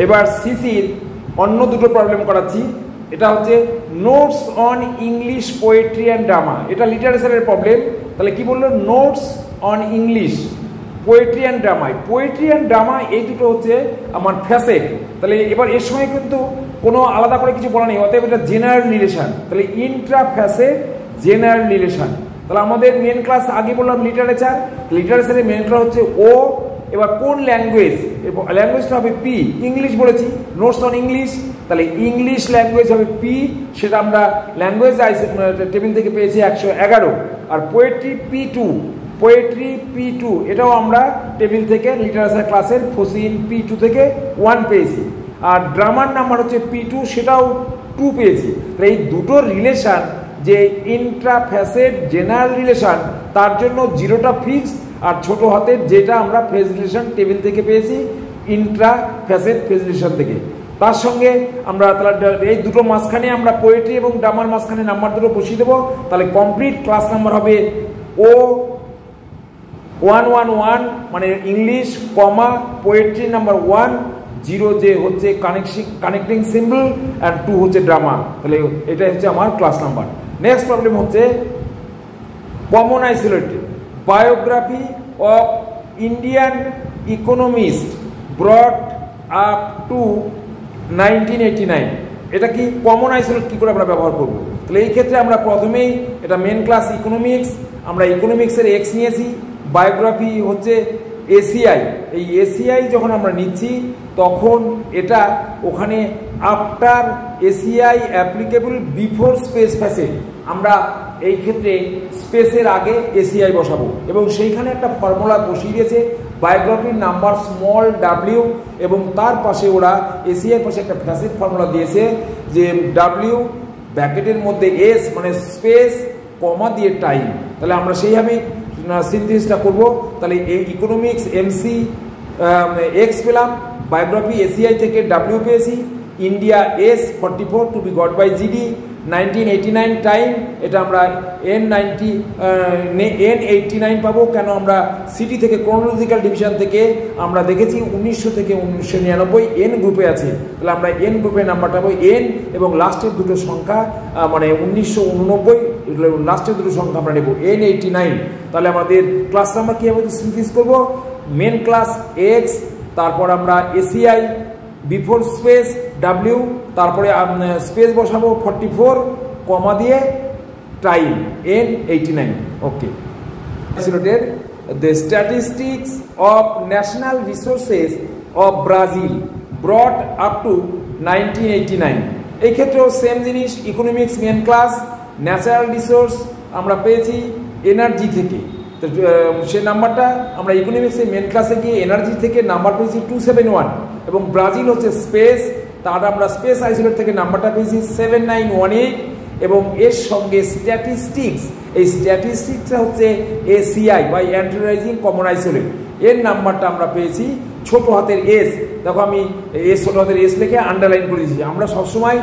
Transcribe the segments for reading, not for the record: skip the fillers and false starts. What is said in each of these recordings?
এবার সিসির অন্য দুটো প্রবলেম করাচ্ছি। এটা হচ্ছে notes on English poetry and drama. এটা লিটারেচারের প্রবলেম। তাহলে কি বললো? Notes on English poetry and ড্রামায়। পোয়েট্রি অ্যান্ড ড্রামা এই দুটো হচ্ছে আমার ফ্যাসেট। তাহলে এবার এর সময় কিন্তু কোনো আলাদা করে কিছু বলা নেই, অতএব এটা জেনারেল রিলেশন। তাহলে ইন্ট্রা ফ্যাসেট জেনারেল রিলেশন। তাহলে আমাদের মেন ক্লাস আগে বললাম লিটারেচার। লিটারেচারের মেন ক্লাস হচ্ছে ও। এবার কোন ল্যাঙ্গুয়েজ? ল্যাঙ্গুয়েজটা হবে পি। ইংলিশ বলেছি, নোটস অন ইংলিশ, তাহলে ইংলিশ ল্যাঙ্গুয়েজ হবে পি। সেটা আমরা ল্যাঙ্গুয়েজ টেবিল থেকে পেয়েছি 111। আর পোয়েট্রি P2, পোয়েট্রি P2 এটাও আমরা টেবিল থেকে লিটারেচার ক্লাসের ফসিন P2 থেকে 1 পেয়েছি। আর ড্রামার নাম্বার হচ্ছে P2, সেটাও 2 পেয়েছি। তাহলে এই দুটো রিলেশান যে ইন্ট্রা ফ্যাসেট জেনারেল রিলেশান, তার জন্য 0টা ফিক্সড, আর ছোট হাতের যেটা আমরা ফেজ রিলেশন টেবিল থেকে পেয়েছি ইন্ট্রা ফ্যাসেট ফেজ রিলেশন থেকে। তার সঙ্গে আমরা তাহলে এই দুটো মাঝখানে আমরা পোয়েট্রি এবং ড্রামার মাঝখানে নাম্বার দুটো বসিয়ে দেবো। তাহলে কমপ্লিট ক্লাস নাম্বার হবে O111 মানে ইংলিশ, কমা পোয়েট্রি নাম্বার 1, 0 যে হচ্ছে কানেক্টিং সিম্বল, অ্যান্ড 2 হচ্ছে ড্রামা। তাহলে এটাই হচ্ছে আমার ক্লাস নাম্বার। নেক্সট প্রবলেম হচ্ছে common isolated biography of Indian economist ব্রট up to 1989। এটা কি কমন আইসোলেট কী করে আমরা ব্যবহার করব? তাহলে এই ক্ষেত্রে আমরা প্রথমেই এটা মেন ক্লাস ইকোনমিক্স, আমরা ইকোনমিক্সের এক্স নিয়েছি, বায়োগ্রাফি হচ্ছে এসিআই। এই এসিআই যখন আমরা নিচ্ছি তখন এটা ওখানে after ACI applicable before space facet, আমরা এই ক্ষেত্রে স্পেসের আগে এসিআই বসাবো এবং সেইখানে একটা ফর্মুলা বসিয়ে দিয়েছে বায়োগ্রাফির নাম্বার স্মল ডাব্লিউ, এবং তার পাশে ওরা এসিআই পাশে একটা ফ্যাসেট ফর্মুলা দিয়েছে যে ডাব্লিউ ব্র্যাকেটের মধ্যে এস মানে স্পেস কমা দিয়ে টাইম। তাহলে আমরা সেইভাবে সিনথেসিসটা করবো। তাহলে এই ইকোনমিক্স এমসি এক্স পেলাম, বায়োগ্রাফি এসিআই থেকে ডাব্লিউ পেয়েছি, India S 44 to B got by GD 1989 time, এটা আমরা N89 পাবো। কেন? আমরা সিটি থেকে ক্রোনোলজিক্যাল ডিভিশন থেকে আমরা দেখেছি 1900 থেকে 1999 এন গ্রুপে আছে। তাহলে আমরা এন গ্রুপের নাম্বারটা পাবো এন, এবং লাস্টের দুটো সংখ্যা মানে 1989 লাস্টের দুটো সংখ্যা আমরা নেব N89। তাহলে আমাদের ক্লাস নাম্বার কী হবে সিনথেসিস করবো? মেন ক্লাস এক্স, তারপর আমরা এসিআই বিফোর স্পেস ডাব্লিউ, তারপরে স্পেস বসাবো 44 কমা দিয়ে time N89। Okay. The statistics of national resources of Brazil brought up to 1989। এই ক্ষেত্রেও সেম জিনিস, economics main class, natural resource আমরা পেয়েছি এনার্জি থেকে। তো সে নাম্বারটা আমরা ইকোনমিক্সের মেন ক্লাসে গিয়ে এনার্জি থেকে নাম্বার পেয়েছি 271, এবং ব্রাজিল হচ্ছে স্পেস, তার আমরা স্পেস আইসোলেট থেকে নাম্বারটা পেয়েছি 7918, এবং এর সঙ্গে স্ট্যাটিস্টিক্স, এই স্ট্যাটিস্টিক্সটা হচ্ছে এসিআই বা অ্যান্টিরাইজিং কমন আইসোলেট, এর নাম্বারটা আমরা পেয়েছি ছোট হাতের এস। দেখো আমি এস ছোট হাতের এস লিখে আন্ডারলাইন করে দিয়েছি। আমরা সবসময়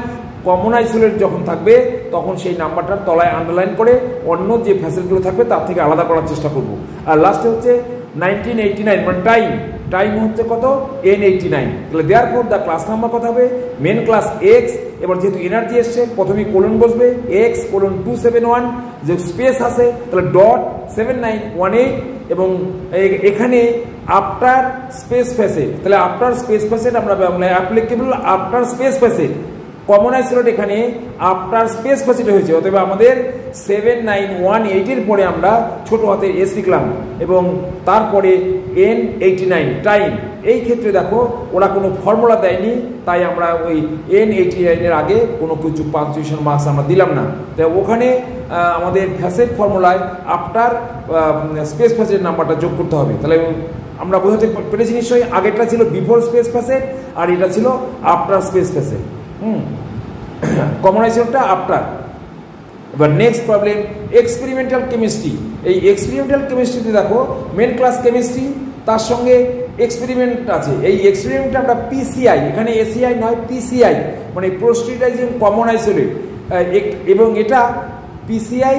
কমন আইসোলেট যখন থাকবে তখন সেই নাম্বারটার তলায় আন্ডারলাইন করে অন্য যে ফ্যাসিলিটিগুলো থাকবে তার থেকে আলাদা করার চেষ্টা করব। আর লাস্টে হচ্ছে 1989 মানে টাইম হচ্ছে কত? N89। তাহলে দেয়ারফর দ্য ক্লাস নাম্বার কত হবে? মেন ক্লাস এক্স, এবার যেহেতু এনার্জি এসছে প্রথমেই কোলন বসবে এক্স কোলন 271, যে স্পেস আছে তাহলে ডট 7918, এবং এখানে আফটার স্পেস ফ্যাসেট, তাহলে আফটার স্পেস ফ্যাসেট আমরা applicable after space facet, common isolate এখানে আফটার স্পেস ফ্যাসেট হয়েছে, অতএব আমাদের 7918 এর পরে আমরা ছোট হাতের এস লিখলাম এবং তারপরে N89 টাইম। এই ক্ষেত্রে দেখো ওরা কোনো ফর্মুলা দেয়নি, তাই আমরা ওই N89 এর আগে কোনো কিছু পাংচুয়েশন মার্কস আমরা দিলাম না। তাই ওখানে আমাদের ফ্যাসেট ফর্মুলায় আফটার স্পেস ফ্যাসেট নাম্বারটা যোগ করতে হবে। তাহলে আমরা বোঝাতে পেরেছি নিশ্চয়ই, আগেরটা ছিল বিফোর স্পেস ফ্যাসেট আর এটা ছিল আফটার স্পেস ফ্যাসেট। কমন আইসোলেটটা আফটার। এবার নেক্সট প্রবলেম এক্সপেরিমেন্টাল কেমিস্ট্রি। এই এক্সপেরিমেন্টাল কেমিস্ট্রিতে দেখো মেন ক্লাস কেমিস্ট্রি, তার সঙ্গে এক্সপেরিমেন্ট আছে। এই এক্সপেরিমেন্টটা আমরা পিসিআই, এখানে এসিআই নয় পিসিআই মানে প্রস্টিটাইজিং কমন আইসোলেট, এবং এটা পিসিআই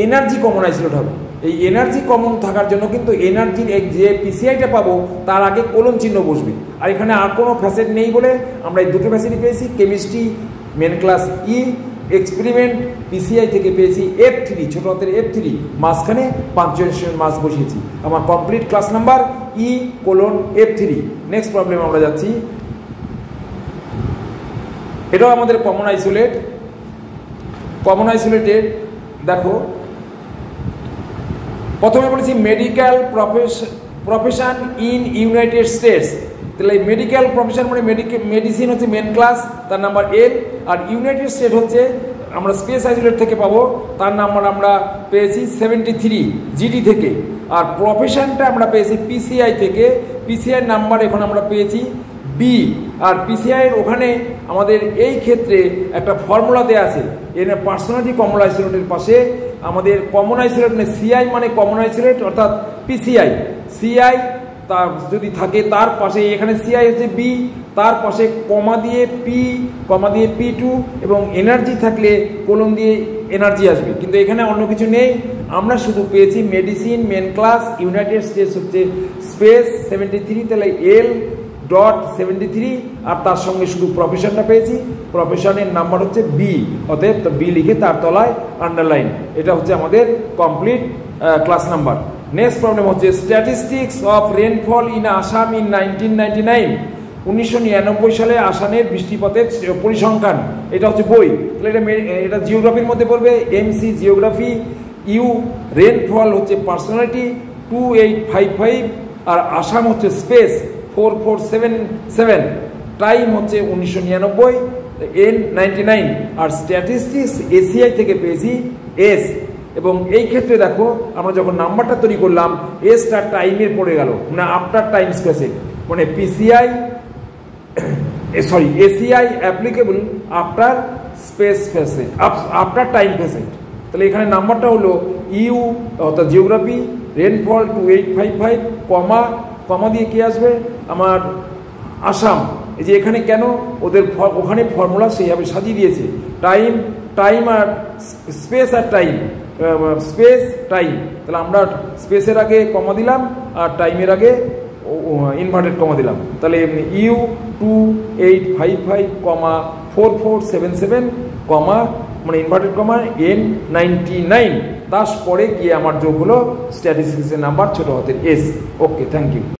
এনার্জি কমন আইসোলেট হবে। এই এনার্জি কমন থাকার জন্য কিন্তু এনার্জির যে পিসিআইটা পাবো তার আগে কোলন চিহ্ন বসবে। আর এখানে আর কোনো ফ্যাসেট নেই বলে আমরা এই দুটো ফ্যাসেটই পেয়েছি, chemistry main class E, experiment PCI থেকে পেয়েছি F3, ছোট হাতের F3, মাঝখানে পাঞ্চুয়েশন মার্কস বসিয়েছি। আমার complete class number E:F3। Next problem আমরা যাচ্ছি। এটাও আমাদের কমন আইসোলেট। কমন আইসোলেটের দেখো প্রথমে বলেছি medical profession in United states. তাহলে মেডিকেল প্রফেশন মানে মেডিসিন হচ্ছে মেন ক্লাস, তার নাম্বার L। আর ইউনাইটেড স্টেট হচ্ছে আমরা স্পেস আইসোলেট থেকে পাবো, তার নাম্বার আমরা পেয়েছি 73 জিডি থেকে। আর প্রফেশনটা আমরা পেয়েছি পিসিআই থেকে, পিসিআই নাম্বার এখন আমরা পেয়েছি B। আর পিসিআইয়ের ওখানে আমাদের এই ক্ষেত্রে একটা ফর্মুলা দেওয়া আছে, এর পার্সোনালিটি কমন আইসোলেটের পাশে আমাদের কমন আইসোলেট মানে সিআই মানে কমন আইসোলেট অর্থাৎ পিসিআই, সিআই তার যদি থাকে তার পাশে এখানে সিআই হচ্ছে B, তার পাশে কমা দিয়ে P2 এবং এনার্জি থাকলে কোলন দিয়ে এনার্জি আসবে। কিন্তু এখানে অন্য কিছু নেই, আমরা শুধু পেয়েছি medicine main class, United States হচ্ছে স্পেস 73, তাহলে L.73 আর তার সঙ্গে শুধু প্রফেশনটা পেয়েছি, প্রফেশনের নাম্বার হচ্ছে B, অতএব B লিখে তার তলায় আন্ডারলাইন। এটা হচ্ছে আমাদের complete class number. Next problem হচ্ছে statistics of rainfall in Assam in 1999। 1999 সালে আসামের বৃষ্টিপাতের পরিসংখ্যান, এটা হচ্ছে বই। তাহলে এটা জিওগ্রাফির মধ্যে পড়বে, এমসি জিওগ্রাফি। ইউ রেনফল হচ্ছে পার্সোনালিটি 2855, আর আসাম হচ্ছে স্পেস 4477, টাইম হচ্ছে 1999, N99। আর স্ট্যাটিস্টিক্স এসিআই থেকে পেয়েছি এস। এবং এই ক্ষেত্রে দেখো আমরা যখন নাম্বারটা তৈরি করলাম এসটা টাইমের পড়ে গেল, মানে আফটার টাইম স্পেসে, মানে PCI ACI applicable after space facet, after time facet. তাহলে এখানে নাম্বারটা হলো ইউ অর্থাৎ জিওগ্রাফি, রেনফল 2855, কমা দিয়ে কি আসবে আমার আসাম। এই যে এখানে কেন ওদের ওখানে ফর্মুলা সেইভাবে সাজিয়ে দিয়েছে, টাইম আর স্পেস আর টাইম, স্পেস টাইম। তাহলে আমরা স্পেসের আগে কমা দিলাম আর টাইমের আগে ইনভার্টেড কমা দিলাম। তাহলে U2855, 4477, মানে ইনভার্টেড কমা N99, তারপরে গিয়ে আমার যোগ হলো স্ট্যাটিস্টিক্সের নাম্বার ছোট হাতের S। Okay, thank you.